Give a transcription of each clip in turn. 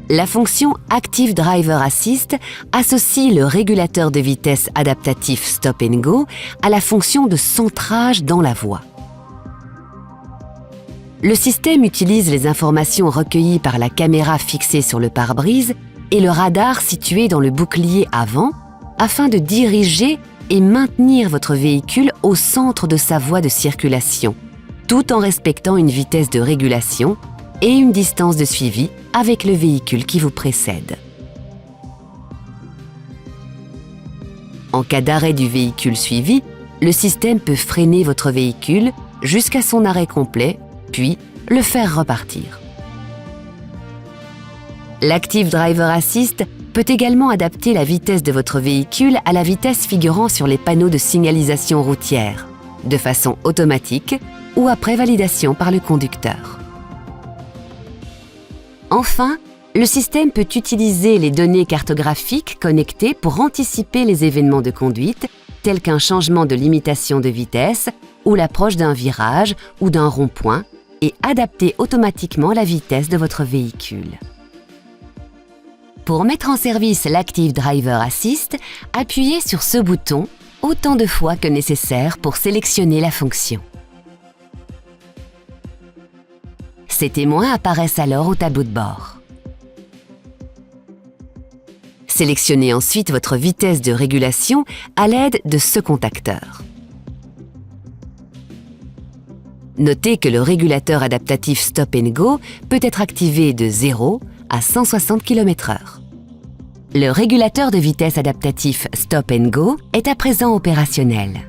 La fonction Active Driver Assist associe le régulateur de vitesse adaptatif Stop and Go à la fonction de centrage dans la voie. Le système utilise les informations recueillies par la caméra fixée sur le pare-brise et le radar situé dans le bouclier avant afin de diriger et maintenir votre véhicule au centre de sa voie de circulation, tout en respectant une vitesse de régulation et une distance de suivi avec le véhicule qui vous précède. En cas d'arrêt du véhicule suivi, le système peut freiner votre véhicule jusqu'à son arrêt complet, puis le faire repartir. L'Active Driver Assist peut également adapter la vitesse de votre véhicule à la vitesse figurant sur les panneaux de signalisation routière, de façon automatique ou après validation par le conducteur. Enfin, le système peut utiliser les données cartographiques connectées pour anticiper les événements de conduite, tels qu'un changement de limitation de vitesse ou l'approche d'un virage ou d'un rond-point, et adapter automatiquement la vitesse de votre véhicule. Pour mettre en service l'Active Driver Assist, appuyez sur ce bouton autant de fois que nécessaire pour sélectionner la fonction. Ces témoins apparaissent alors au tableau de bord. Sélectionnez ensuite votre vitesse de régulation à l'aide de ce contacteur. Notez que le régulateur adaptatif Stop and Go peut être activé de 0 à 160 km/h. Le régulateur de vitesse adaptatif Stop and Go est à présent opérationnel.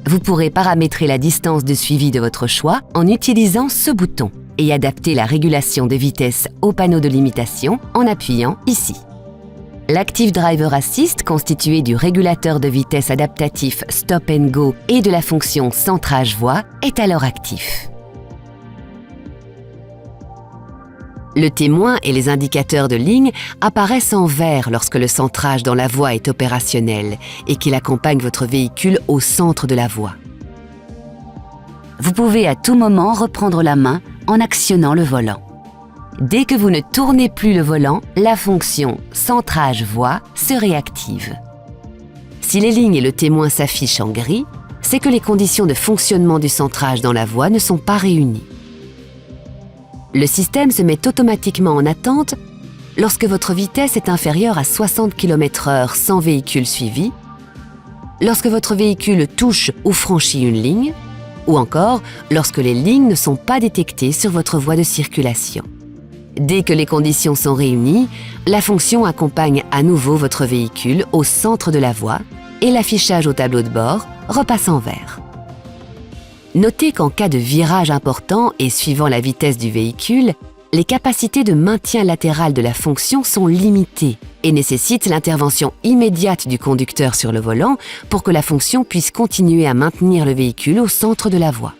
Vous pourrez paramétrer la distance de suivi de votre choix en utilisant ce bouton et adapter la régulation de vitesse au panneau de limitation en appuyant ici. L'Active Driver Assist, constitué du régulateur de vitesse adaptatif Stop and Go et de la fonction centrage voie, est alors actif. Le témoin et les indicateurs de ligne apparaissent en vert lorsque le centrage dans la voie est opérationnel et qu'il accompagne votre véhicule au centre de la voie. Vous pouvez à tout moment reprendre la main en actionnant le volant. Dès que vous ne tournez plus le volant, la fonction centrage voie se réactive. Si les lignes et le témoin s'affichent en gris, c'est que les conditions de fonctionnement du centrage dans la voie ne sont pas réunies. Le système se met automatiquement en attente lorsque votre vitesse est inférieure à 60 km/h sans véhicule suivi, lorsque votre véhicule touche ou franchit une ligne, ou encore lorsque les lignes ne sont pas détectées sur votre voie de circulation. Dès que les conditions sont réunies, la fonction accompagne à nouveau votre véhicule au centre de la voie et l'affichage au tableau de bord repasse en vert. Notez qu'en cas de virage important et suivant la vitesse du véhicule, les capacités de maintien latéral de la fonction sont limitées et nécessitent l'intervention immédiate du conducteur sur le volant pour que la fonction puisse continuer à maintenir le véhicule au centre de la voie.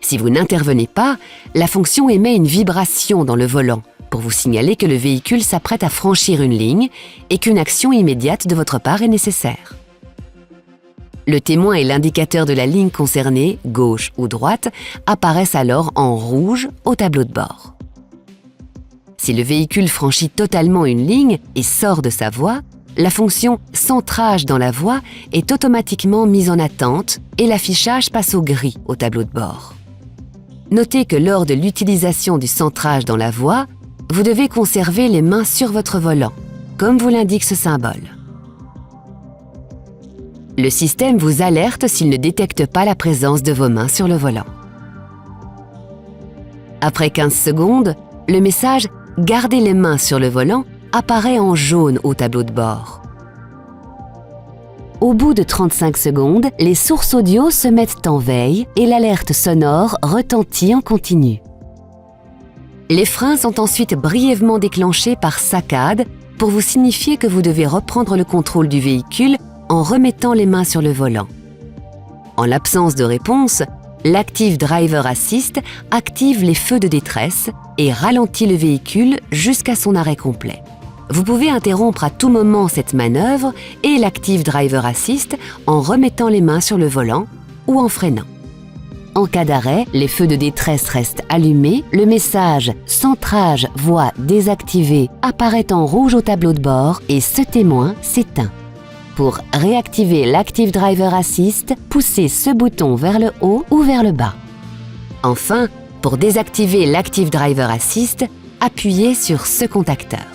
Si vous n'intervenez pas, la fonction émet une vibration dans le volant pour vous signaler que le véhicule s'apprête à franchir une ligne et qu'une action immédiate de votre part est nécessaire. Le témoin et l'indicateur de la ligne concernée, gauche ou droite, apparaissent alors en rouge au tableau de bord. Si le véhicule franchit totalement une ligne et sort de sa voie, la fonction « centrage dans la voie » est automatiquement mise en attente et l'affichage passe au gris au tableau de bord. Notez que lors de l'utilisation du centrage dans la voie, vous devez conserver les mains sur votre volant, comme vous l'indique ce symbole. Le système vous alerte s'il ne détecte pas la présence de vos mains sur le volant. Après 15 secondes, le message « Gardez les mains sur le volant » apparaît en jaune au tableau de bord. Au bout de 35 secondes, les sources audio se mettent en veille et l'alerte sonore retentit en continu. Les freins sont ensuite brièvement déclenchés par saccade pour vous signifier que vous devez reprendre le contrôle du véhicule en remettant les mains sur le volant. En l'absence de réponse, l'Active Driver Assist active les feux de détresse et ralentit le véhicule jusqu'à son arrêt complet. Vous pouvez interrompre à tout moment cette manœuvre et l'Active Driver Assist en remettant les mains sur le volant ou en freinant. En cas d'arrêt, les feux de détresse restent allumés, le message « Centrage voie désactivé » apparaît en rouge au tableau de bord et ce témoin s'éteint. Pour réactiver l'Active Driver Assist, poussez ce bouton vers le haut ou vers le bas. Enfin, pour désactiver l'Active Driver Assist, appuyez sur ce contacteur.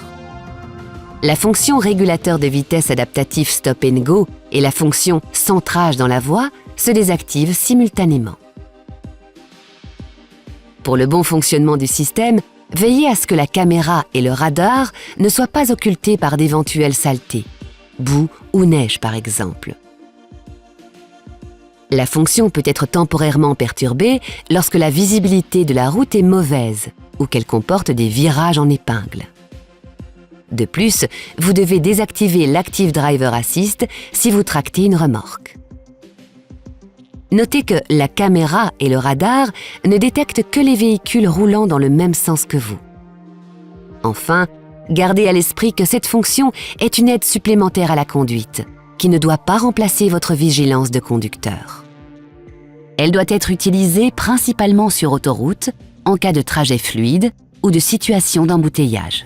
La fonction régulateur de vitesse adaptatif Stop and Go et la fonction centrage dans la voie se désactivent simultanément. Pour le bon fonctionnement du système, veillez à ce que la caméra et le radar ne soient pas occultés par d'éventuelles saletés, boue ou neige par exemple. La fonction peut être temporairement perturbée lorsque la visibilité de la route est mauvaise ou qu'elle comporte des virages en épingle. De plus, vous devez désactiver l'Active Driver Assist si vous tractez une remorque. Notez que la caméra et le radar ne détectent que les véhicules roulant dans le même sens que vous. Enfin, gardez à l'esprit que cette fonction est une aide supplémentaire à la conduite, qui ne doit pas remplacer votre vigilance de conducteur. Elle doit être utilisée principalement sur autoroute, en cas de trajet fluide ou de situation d'embouteillage.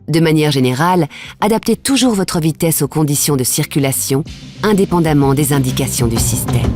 De manière générale, adaptez toujours votre vitesse aux conditions de circulation, indépendamment des indications du système.